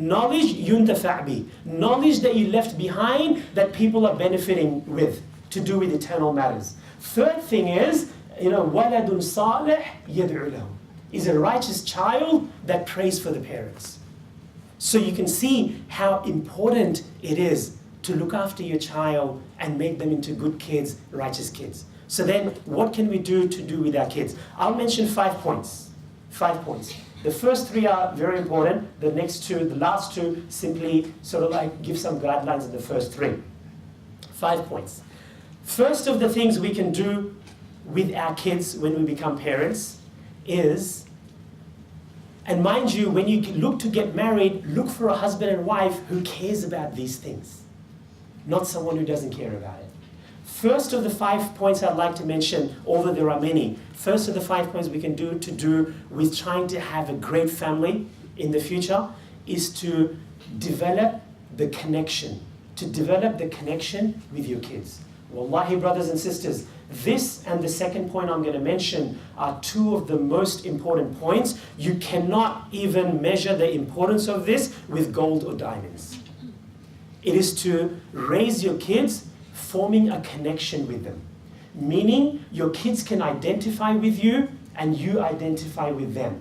Knowledge yuntafa' bi. Knowledge that you left behind that people are benefiting with, to do with eternal matters. Third thing is, وَلَدٌ صَالِحٌ يَدْعُ لَهُ. Is a righteous child that prays for the parents. So you can see how important it is to look after your child and make them into good kids, righteous kids. So then, what can we do to do with our kids? I'll mention 5 points. 5 points. The first 3 are very important. The next 2, the last 2, simply sort of like give some guidelines in the first 3. 5 points. First of the things we can do with our kids when we become parents is, and mind you, when you look to get married, look for a husband and wife who cares about these things, not someone who doesn't care about it. First of the 5 points I'd like to mention, although there are many, first of the 5 points we can do with trying to have a great family in the future is to develop the connection, with your kids. Wallahi, brothers and sisters, this and the second point I'm going to mention are 2 of the most important points. You cannot even measure the importance of this with gold or diamonds. It is to raise your kids forming a connection with them. Meaning your kids can identify with you and you identify with them.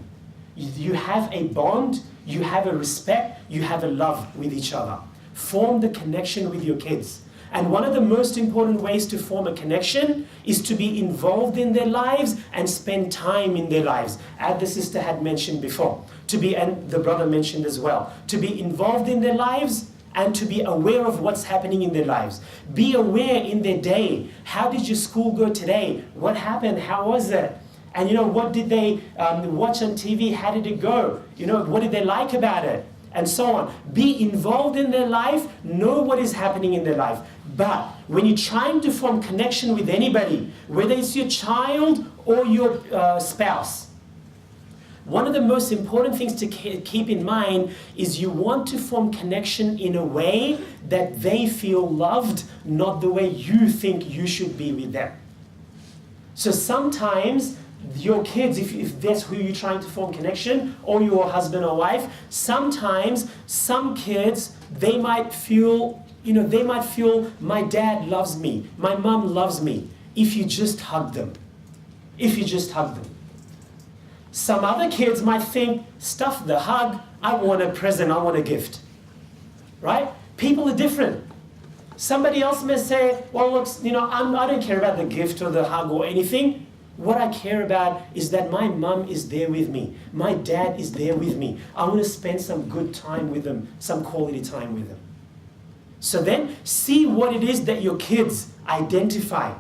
You have a bond, you have a respect, you have a love with each other. Form the connection with your kids. And one of the most important ways to form a connection is to be involved in their lives and spend time in their lives, as the sister had mentioned before, and the brother mentioned as well. To be involved in their lives and to be aware of what's happening in their lives. Be aware in their day. How did your school go today? What happened? How was it? And what did they watch on TV? How did it go? What did they like about it? And so on. Be involved in their life, know what is happening in their life. But when you're trying to form connection with anybody, whether it's your child or your spouse, one of the most important things to keep in mind is you want to form connection in a way that they feel loved, not the way you think you should be with them. So sometimes your kids, if that's who you're trying to form connection, or your husband or wife, sometimes some kids, they might feel my dad loves me, my mom loves me, if you just hug them. Some other kids might think, stuff the hug, I want a present, I want a gift. Right? People are different. Somebody else may say, well, look, I don't care about the gift or the hug or anything. What I care about is that my mum is there with me. My dad is there with me. I want to spend some good time with them, some quality time with them. So then, see what it is that your kids identify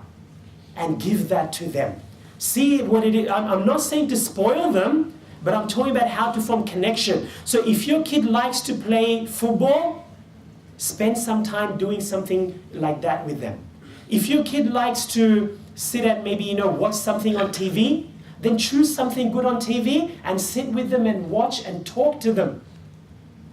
and give that to them. See what it is. I'm not saying to spoil them, but I'm talking about how to form connection. So if your kid likes to play football, spend some time doing something like that with them. If your kid likes to sit and maybe, watch something on TV, then choose something good on TV and sit with them and watch and talk to them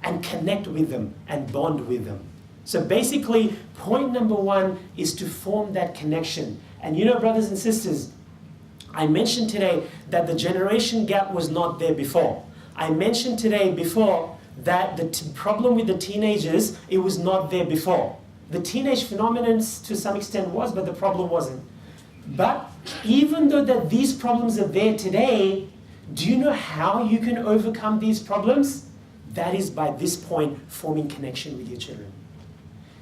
and connect with them and bond with them. So basically, point number 1 is to form that connection. And brothers and sisters, I mentioned today that the generation gap was not there before. I mentioned today before that the problem with the teenagers, it was not there before. The teenage phenomenon to some extent was, but the problem wasn't. But even though that these problems are there today, do you know how you can overcome these problems? That is by this point, forming connection with your children.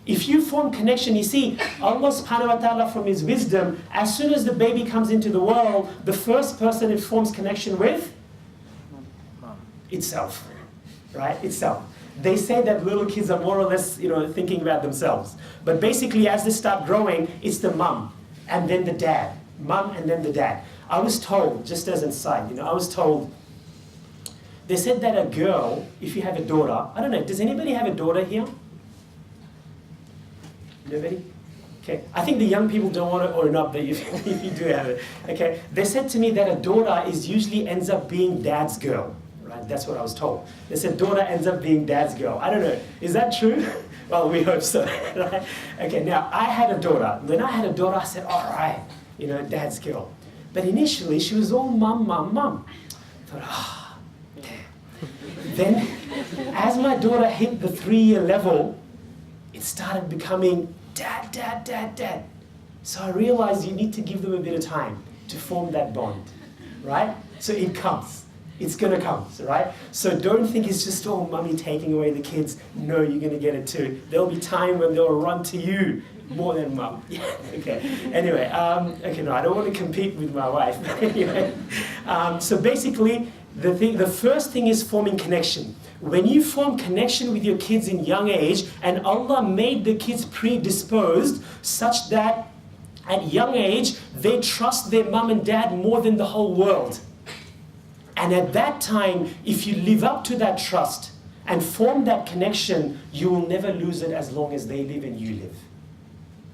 If you form connection, you see, Allah subhanahu wa ta'ala from His wisdom, as soon as the baby comes into the world, the first person it forms connection with? Itself. Right? Itself. They say that little kids are more or less, thinking about themselves. But basically, as they start growing, it's the mum and then the dad. Mum and then the dad. I was told, just as an aside, they said that a girl, if you have a daughter, I don't know, does anybody have a daughter here? Nobody? Okay. I think the young people don't want to own up that if you do have it. Okay. They said to me that a daughter usually ends up being dad's girl. Right? That's what I was told. They said daughter ends up being dad's girl. I don't know. Is that true? Well, we hope so. Right? Okay. Now, I had a daughter. When I had a daughter, I said, all right, dad's girl. But initially, she was all mum, mum, mum. I thought, damn. Then, as my daughter hit the 3-year level, it started becoming, Dad, Dad, Dad, Dad. So I realized you need to give them a bit of time to form that bond, right? So it comes. It's going to come, right? So don't think it's just, oh, mummy taking away the kids. No, you're going to get it too. There'll be time when they'll run to you more than mum. Yeah, okay. Anyway, no, I don't want to compete with my wife. Anyway, so basically, the first thing is forming connection. When you form connection with your kids in young age, and Allah made the kids predisposed such that at young age, they trust their mum and dad more than the whole world. And at that time, if you live up to that trust and form that connection, you will never lose it as long as they live and you live.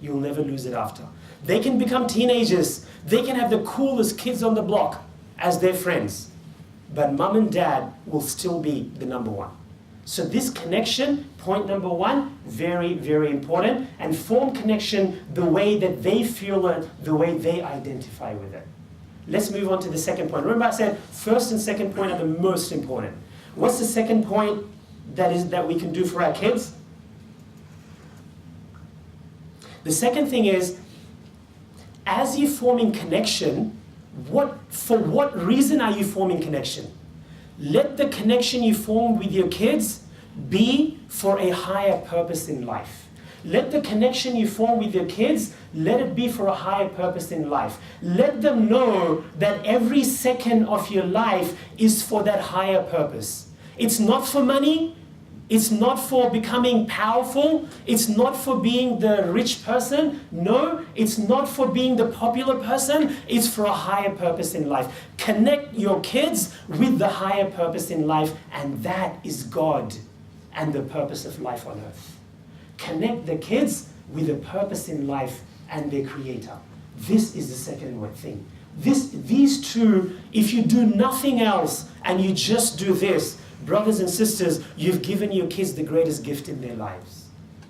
You will never lose it after. They can become teenagers. They can have the coolest kids on the block as their friends. But mum and dad will still be the number one. So this connection, point number one, very, very important. And form connection the way that they feel it, the way they identify with it. Let's move on to the second point. Remember I said first and second point are the most important. What's the second point that we can do for our kids? The second thing is, as you're forming connection, for what reason are you forming connection? Let the connection you form with your kids be for a higher purpose in life. Let the connection you form with your kids, let it be for a higher purpose in life. Let them know that every second of your life is for that higher purpose. It's not for money. It's not for becoming powerful. It's not for being the rich person. No, it's not for being the popular person. It's for a higher purpose in life. Connect your kids with the higher purpose in life, and that is God and the purpose of life on earth. Connect the kids with the purpose in life and their Creator. This is the second thing. These two, if you do nothing else and you just do this, brothers and sisters, you've given your kids the greatest gift in their lives.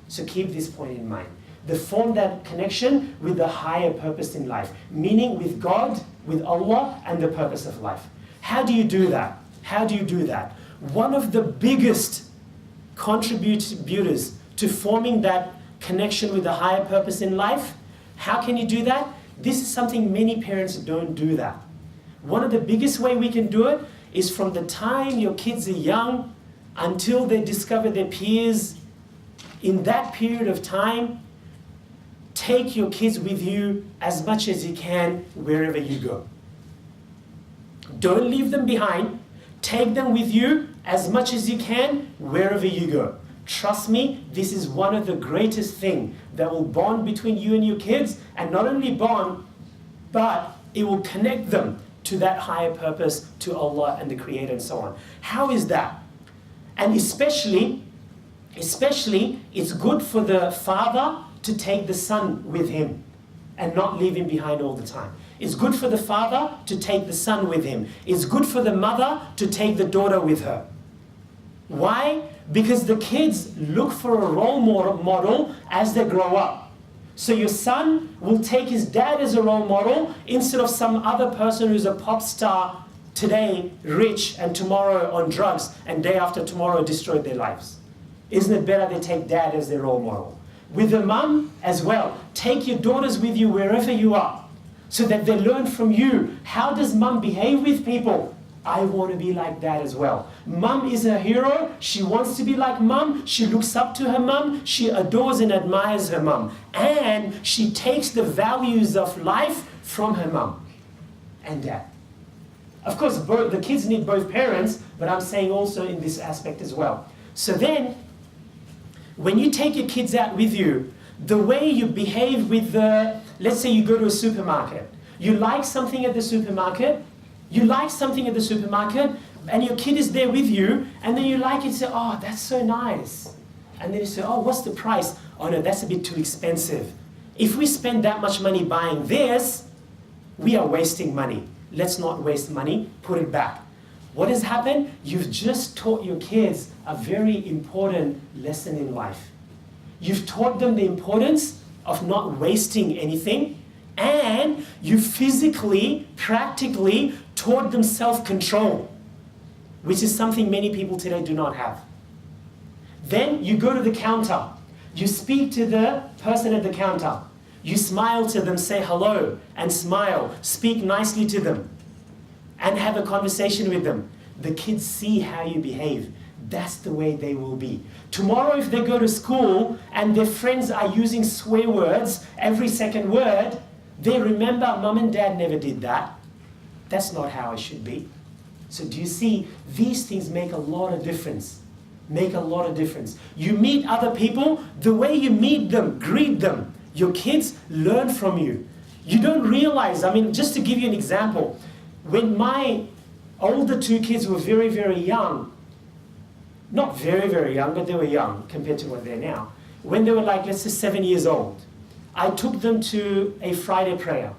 So keep this point in mind. They form that connection with the higher purpose in life, meaning with God, with Allah, and the purpose of life. How do you do that? How do you do that? One of the biggest contributors to forming that connection with the higher purpose in life, how can you do that? This is something many parents don't do that. One of the biggest way we can do it is from the time your kids are young until they discover their peers. In that period of time, take your kids with you as much as you can wherever you go. Don't leave them behind. Take them with you as much as you can wherever you go. Trust me, this is one of the greatest things that will bond between you and your kids, and not only bond, but it will connect them to that higher purpose, to Allah and the Creator and so on. How is that? And especially, it's good for the father to take the son with him and not leave him behind all the time. It's good for the father to take the son with him. It's good for the mother to take the daughter with her. Why? Because the kids look for a role model as they grow up. So your son will take his dad as a role model instead of some other person who's a pop star today, rich, and tomorrow on drugs, and day after tomorrow destroyed their lives. Isn't it better they take dad as their role model? With the mum as well, take your daughters with you wherever you are so that they learn from you. How does mum behave with people? I want to be like that as well. Mum is a hero. She wants to be like mum. She looks up to her mum. She adores and admires her mum. And she takes the values of life from her mum and dad. Of course, the kids need both parents, but I'm saying also in this aspect as well. So then, when you take your kids out with you, the way you behave with let's say you go to a supermarket. You like something at the supermarket. And your kid is there with you, and then you like it, say, oh, that's so nice. And then you say, oh, what's the price? Oh no, that's a bit too expensive. If we spend that much money buying this, we are wasting money. Let's not waste money, put it back. What has happened? You've just taught your kids a very important lesson in life. You've taught them the importance of not wasting anything, and you physically, practically taught them self-control. which is something many people today do not have. Then you go to the counter. You speak to the person at the counter. You smile to them, say hello, and smile. Speak nicely to them, and have a conversation with them. The kids see how you behave. That's the way they will be. Tomorrow, if they go to school and their friends are using swear words, every second word, they remember, Mum and Dad never did that. That's not how I should be. So do you see, these things make a lot of difference. Make a lot of difference. You meet other people, the way you meet them, greet them. Your kids learn from you. You don't realize, I mean, just to give you an example, when my older two kids were very, very young, not very, very young, but they were young compared to what they're now. When they were like, let's say 7 years old, I took them to a Friday prayer.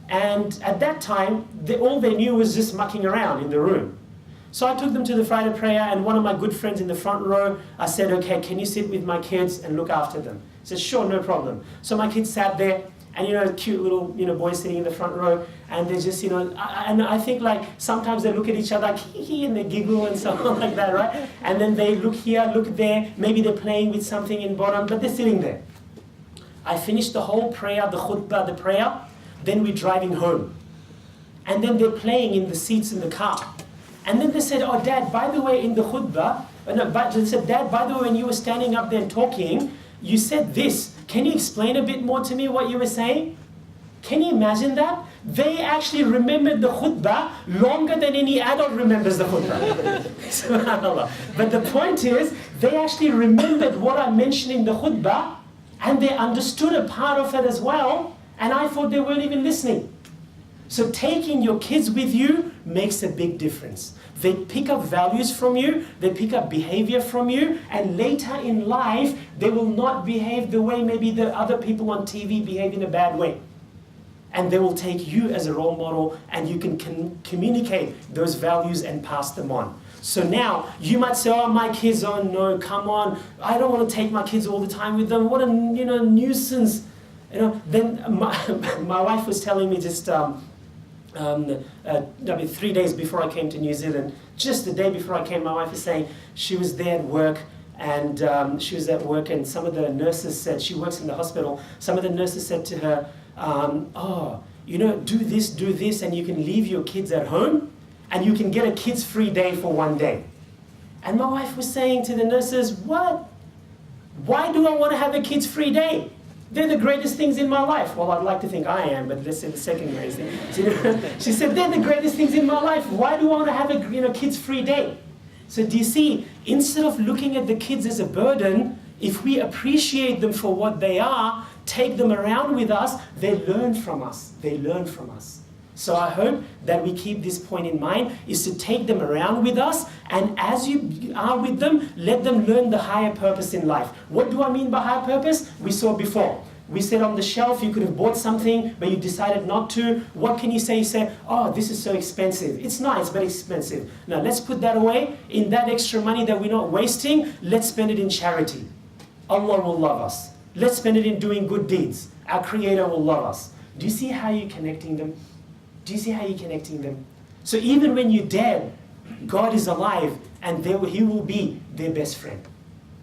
And at that time, all they knew was just mucking around in the room. So I took them to the Friday prayer, and one of my good friends in the front row, I said, okay, can you sit with my kids and look after them? He said, sure, no problem. So my kids sat there, and a cute little boy sitting in the front row, and they just, and I think like sometimes they look at each other like hee and they giggle and something like that, right? And then they look here, look there, maybe they're playing with something in bottom, but they're sitting there. I finished the whole prayer, the khutbah, the prayer, then we're driving home. And then they're playing in the seats in the car. And then they said, oh, Dad, by the way, in the khutbah, they said, Dad, by the way, when you were standing up there and talking, you said this. Can you explain a bit more to me what you were saying? Can you imagine that? They actually remembered the khutbah longer than any adult remembers the khutbah. SubhanAllah. But the point is, they actually remembered what I mentioned in the khutbah, and they understood a part of it as well, and I thought they weren't even listening. So taking your kids with you makes a big difference. They pick up values from you, they pick up behavior from you, and later in life, they will not behave the way maybe the other people on TV behave in a bad way. And they will take you as a role model, and you can communicate those values and pass them on. So now, you might say, oh, my kids, oh no, come on, I don't want to take my kids all the time with them, what a nuisance. Then my wife was telling me just 3 days before I came to New Zealand, just the day before I came, my wife was saying she was there at work, and some of the nurses said, she works in the hospital, some of the nurses said to her, do this, and you can leave your kids at home, and you can get a kids-free day for 1 day. And my wife was saying to the nurses, what? Why do I want to have a kids-free day? They're the greatest things in my life. Well, I'd like to think I am, but let's say the second greatest thing. She said, they're the greatest things in my life. Why do I want to have a kids-free day? So do you see, instead of looking at the kids as a burden, if we appreciate them for what they are, take them around with us, they learn from us. They learn from us. So I hope that we keep this point in mind, is to take them around with us, and as you are with them, let them learn the higher purpose in life. What do I mean by higher purpose? We saw before. We said on the shelf you could have bought something, but you decided not to. What can you say? You say, oh, this is so expensive. It's nice, but expensive. Now let's put that away. In that extra money that we're not wasting, let's spend it in charity. Allah will love us. Let's spend it in doing good deeds. Our Creator will love us. Do you see how you're connecting them? Do you see how you're connecting them? So even when you're dead, God is alive, and He will be their best friend.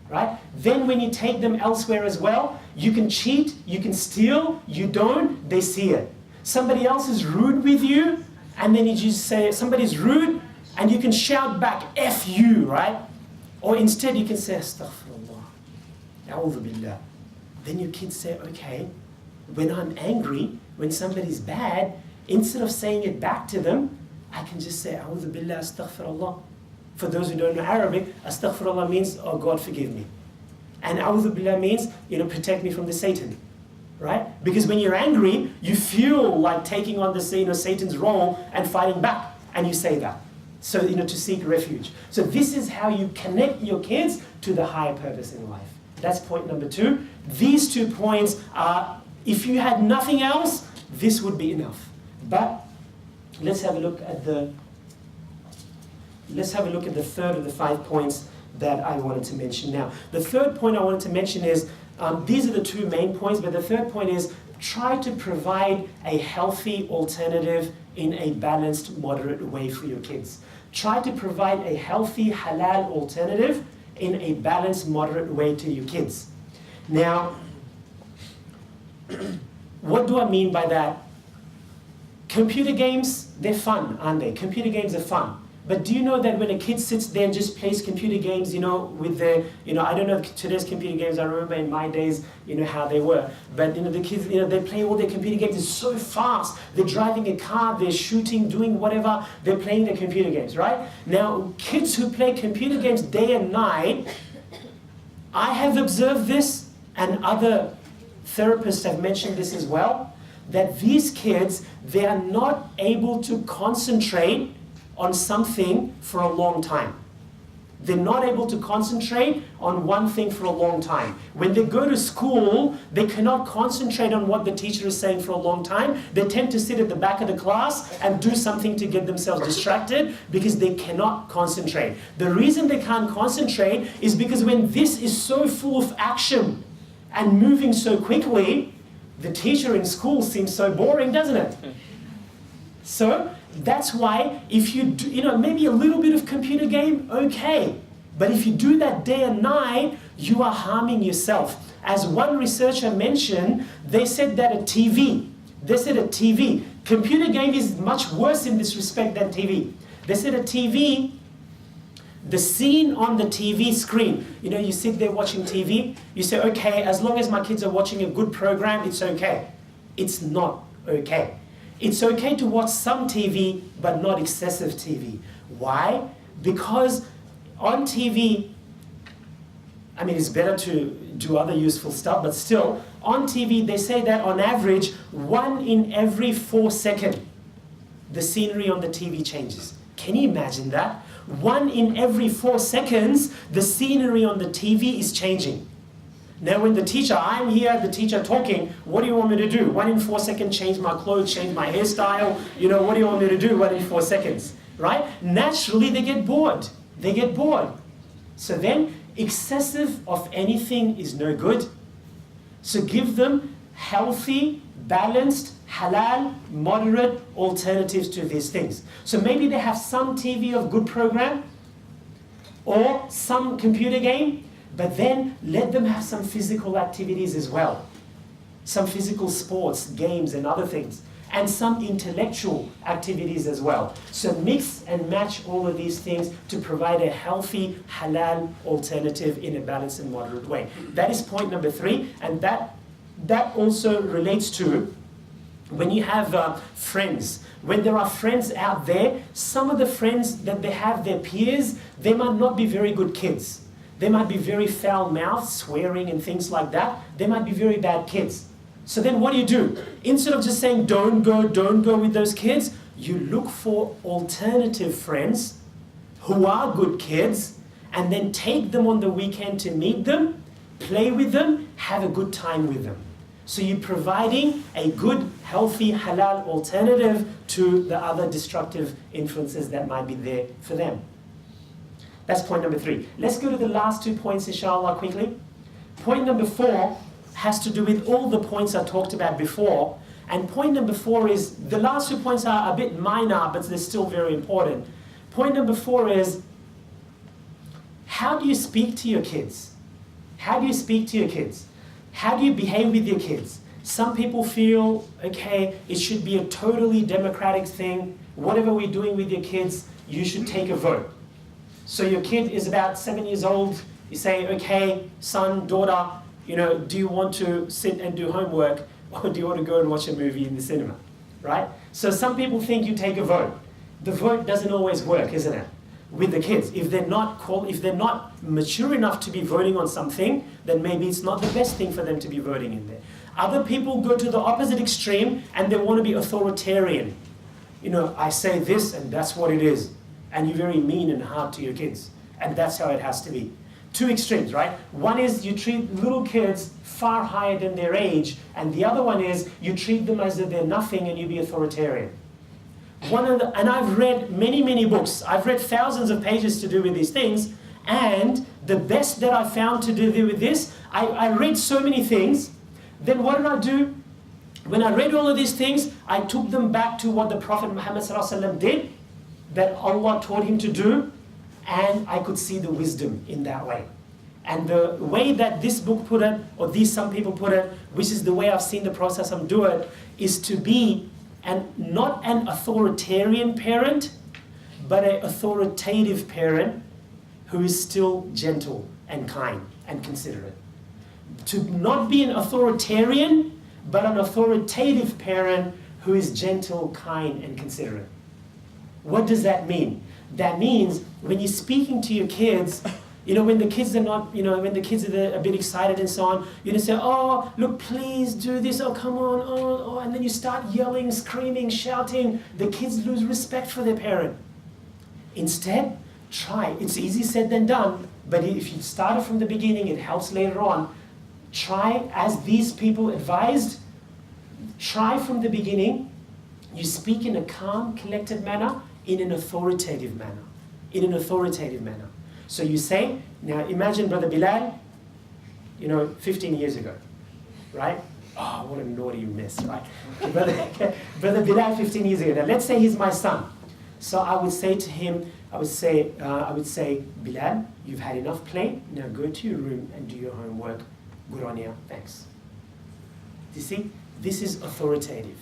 Right? Then when you take them elsewhere as well, you can cheat, you can steal, you don't, they see it. Somebody else is rude with you, and then you just say, somebody's rude, and you can shout back, F you, right? Or instead you can say, Astaghfirullah, A'udhu Billah. Then your kids say, okay, when I'm angry, when somebody's bad, instead of saying it back to them, I can just say, A'udhu Billah, Astaghfirullah. For those who don't know Arabic, Astaghfirullah means, oh God, forgive me. And A'udhu Billah means, protect me from the Satan. Right? Because when you're angry, you feel like taking on the Satan's role and fighting back. And you say that. So, to seek refuge. So this is how you connect your kids to the higher purpose in life. That's point number 2. These 2 points are, if you had nothing else, this would be enough. But let's have a look at the third of the 5 points that I wanted to mention now. The third point I wanted to mention is, these are the 2 main points, but the third point is, try to provide a healthy alternative in a balanced, moderate way for your kids. Try to provide a healthy, halal alternative in a balanced, moderate way to your kids. Now, what do I mean by that? Computer games, they're fun, aren't they? Computer games are fun. But do you know that when a kid sits there and just plays computer games, with the, I don't know if today's computer games, I remember in my days, how they were. But, the kids, they play all their computer games, it's so fast. They're driving a car, they're shooting, doing whatever, they're playing the computer games, right? Now, kids who play computer games day and night, I have observed this, and other therapists have mentioned this as well, that these kids, they are not able to concentrate on something for a long time. They're not able to concentrate on one thing for a long time. When they go to school, they cannot concentrate on what the teacher is saying for a long time. They tend to sit at the back of the class and do something to get themselves distracted because they cannot concentrate. The reason they can't concentrate is because when this is so full of action and moving so quickly, the teacher in school seems so boring, doesn't it? So that's why if you do, maybe a little bit of computer game, okay. But if you do that day and night, you are harming yourself. As one researcher mentioned, they said that a TV, computer game is much worse in this respect than TV. They said a TV, the scene on the TV screen, you sit there watching TV, you say, okay, as long as my kids are watching a good program, it's okay. It's not okay. It's okay to watch some TV, but not excessive TV. Why? Because on TV, it's better to do other useful stuff, but still, on TV, they say that on average, 1 in every 4 seconds, the scenery on the TV changes. Can you imagine that? 1 in every 4 seconds, the scenery on the TV is changing. Now when I'm here, the teacher talking, what do you want me to do? 1 in 4 seconds, change my clothes, change my hairstyle, what do you want me to do 1 in 4 seconds, right? Naturally, they get bored. So then, excessive of anything is no good. So give them healthy, balanced, halal, moderate alternatives to these things. So maybe they have some TV of good program, or some computer game, but then let them have some physical activities as well. Some physical sports, games and other things. And some intellectual activities as well. So mix and match all of these things to provide a healthy, halal alternative in a balanced and moderate way. That is point number 3. And that also relates to when you have friends. When there are friends out there, some of the friends that they have, their peers, they might not be very good kids. They might be very foul-mouthed, swearing and things like that. They might be very bad kids. So then what do? Instead of just saying, don't go with those kids, you look for alternative friends who are good kids, and then take them on the weekend to meet them, play with them, have a good time with them. So you're providing a good, healthy, halal alternative to the other destructive influences that might be there for them. That's point number 3. Let's go to the last 2 points, inshallah, quickly. Point number 4 has to do with all the points I talked about before. And point number 4 is, the last 2 points are a bit minor, but they're still very important. Point number 4 is, how do you speak to your kids? How do you speak to your kids? How do you behave with your kids? Some people feel, okay, it should be a totally democratic thing. Whatever we're doing with your kids, you should take a vote. So your kid is about 7 years old, you say, okay, son, daughter, do you want to sit and do homework, or do you want to go and watch a movie in the cinema, right? So some people think you take a vote. The vote doesn't always work, isn't it? With the kids, if they're not mature enough to be voting on something, then maybe it's not the best thing for them to be voting in there. Other people go to the opposite extreme and they want to be authoritarian. I say this and that's what it is. And you're very mean and hard to your kids. And that's how it has to be. 2 extremes, right? One is you treat little kids far higher than their age, and the other one is you treat them as if they're nothing and you be authoritarian. And I've read many books. I've read thousands of pages to do with these things, and the best that I found to do with this, I read so many things. Then what did I do? When I read all of these things, I took them back to what the Prophet Muhammad ﷺ did. that Allah taught him to do, and I could see the wisdom in that way. And the way that this book put it, or some people put it, which is the way I've seen the process do it, is to be not an authoritarian parent, but an authoritative parent who is still gentle and kind and considerate. To not be an authoritarian, but an authoritative parent who is gentle, kind, and considerate. What does that mean? That means when you're speaking to your kids, when the kids are not, when the kids are a bit excited and so on, you don't say, oh, look, please do this, oh, come on, oh, and then you start yelling, screaming, shouting. The kids lose respect for their parent. Instead, try. It's easier said than done, but if you start it from the beginning, it helps later on. Try, as these people advised, try from the beginning. You speak in a calm, collected manner, in an authoritative manner. In an authoritative manner. So you say, now imagine Brother Bilal, 15 years ago, right? Oh, what a naughty mess, right? Brother Bilal 15 years ago. Now let's say he's my son. So I would say to him, I would say, Bilal, you've had enough play. Now go to your room and do your homework. Good on you, thanks. You see, this is authoritative.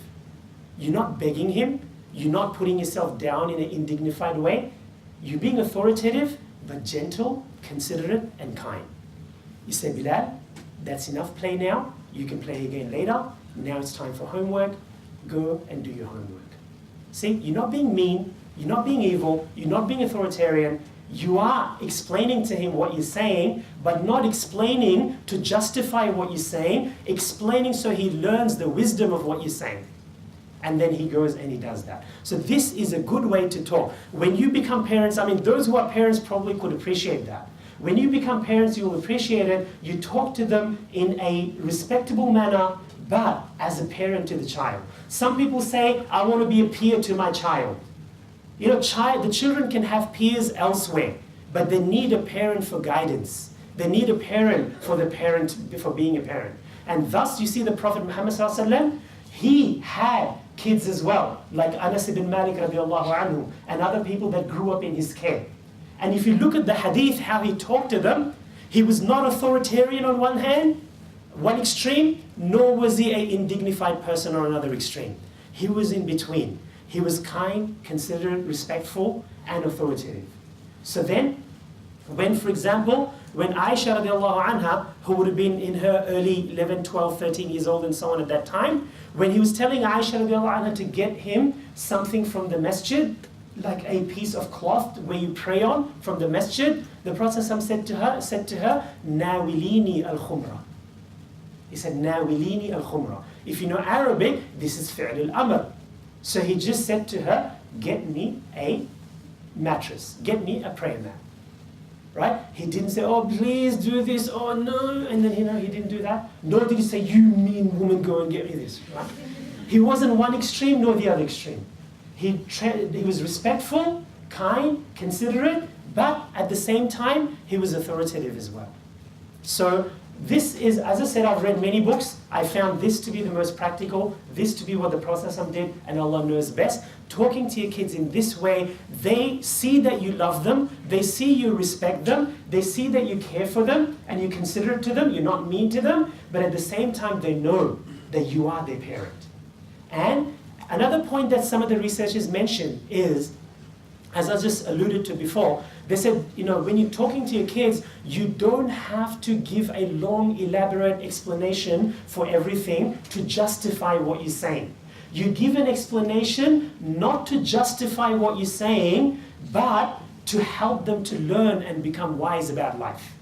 You're not begging him. You're not putting yourself down in an indignified way. You're being authoritative, but gentle, considerate, and kind. You say, Bilal, that's enough play now. You can play again later. Now it's time for homework. Go and do your homework. See, you're not being mean. You're not being evil. You're not being authoritarian. You are explaining to him what you're saying, but not explaining to justify what you're saying, explaining so he learns the wisdom of what you're saying. And then he goes and he does that. So this is a good way to talk. When you become parents, those who are parents probably could appreciate that. When you become parents, you will appreciate it. You talk to them in a respectable manner, but as a parent to the child. Some people say, I want to be a peer to my child. The children can have peers elsewhere, but they need a parent for guidance. They need a parent for being a parent. And thus, you see the Prophet Muhammad ﷺ, he had kids as well, like Anas ibn Malik radiallahu anhu, and other people that grew up in his care. And if you look at the hadith, how he talked to them, he was not authoritarian on one hand, one extreme, nor was he an indignified person on another extreme. He was in between. He was kind, considerate, respectful, and authoritative. So then, when Aisha radiallahu anha, who would have been in her early 11, 12, 13 years old and so on at that time, when he was telling Aisha radiallahu anha to get him something from the masjid, like a piece of cloth where you pray on from the masjid, the Prophet said to her, Nawilini al-khumra. He said, Nawilini al-khumra. If you know Arabic, this is fi'l al-amr. So he just said to her, get me a mattress, get me a prayer mat. Right? He didn't say, oh, please do this, oh no, and then he didn't do that. Nor did he say, you mean woman, go and get me this. Right? He wasn't one extreme nor the other extreme. He was respectful, kind, considerate, but at the same time, he was authoritative as well. So this is, as I said, I've read many books. I found this to be the most practical, this to be what the Prophet did, and Allah knows best. Talking to your kids in this way, they see that you love them, they see you respect them, they see that you care for them, and you're considerate to them, you're not mean to them, but at the same time, they know that you are their parent. And another point that some of the researchers mentioned is, as I just alluded to before, they said, when you're talking to your kids, you don't have to give a long, elaborate explanation for everything to justify what you're saying. You give an explanation not to justify what you're saying, but to help them to learn and become wise about life.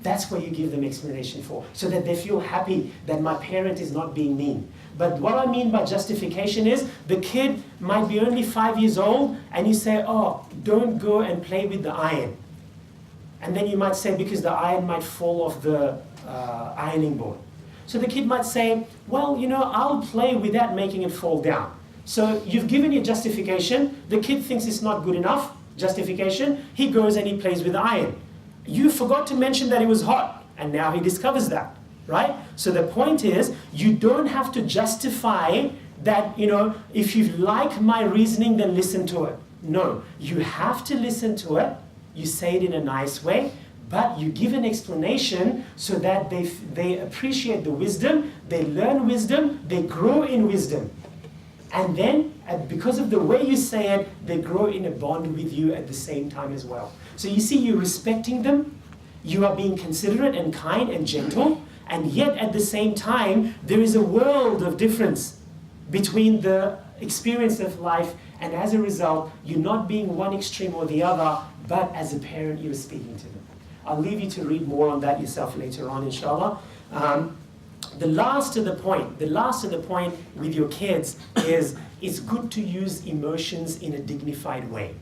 That's what you give them explanation for, so that they feel happy that my parent is not being mean. But what I mean by justification is, the kid might be only 5 years old, and you say, oh, don't go and play with the iron. And then you might say, because the iron might fall off the ironing board. So the kid might say, well, I'll play without making it fall down. So you've given your justification, the kid thinks it's not good enough, justification, he goes and he plays with the iron. You forgot to mention that it was hot, and now he discovers that. Right? So the point is, you don't have to justify that, if you like my reasoning, then listen to it. No, you have to listen to it. You say it in a nice way, but you give an explanation so that they appreciate the wisdom, they learn wisdom, they grow in wisdom. And then, because of the way you say it, they grow in a bond with you at the same time as well. So you see, you're respecting them, you are being considerate and kind and gentle, and yet at the same time, there is a world of difference between the experience of life, and as a result, you're not being one extreme or the other, but as a parent, you're speaking to them. I'll leave you to read more on that yourself later on, inshallah. The last to the point with your kids is it's good to use emotions in a dignified way.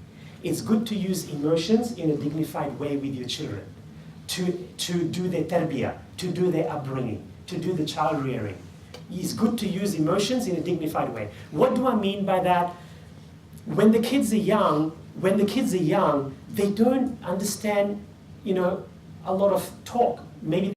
It's good to use emotions in a dignified way with your children, to do their tarbiyah, to do their upbringing, to do the child rearing. It's good to use emotions in a dignified way. What do I mean by that? When the kids are young, they don't understand, a lot of talk. Maybe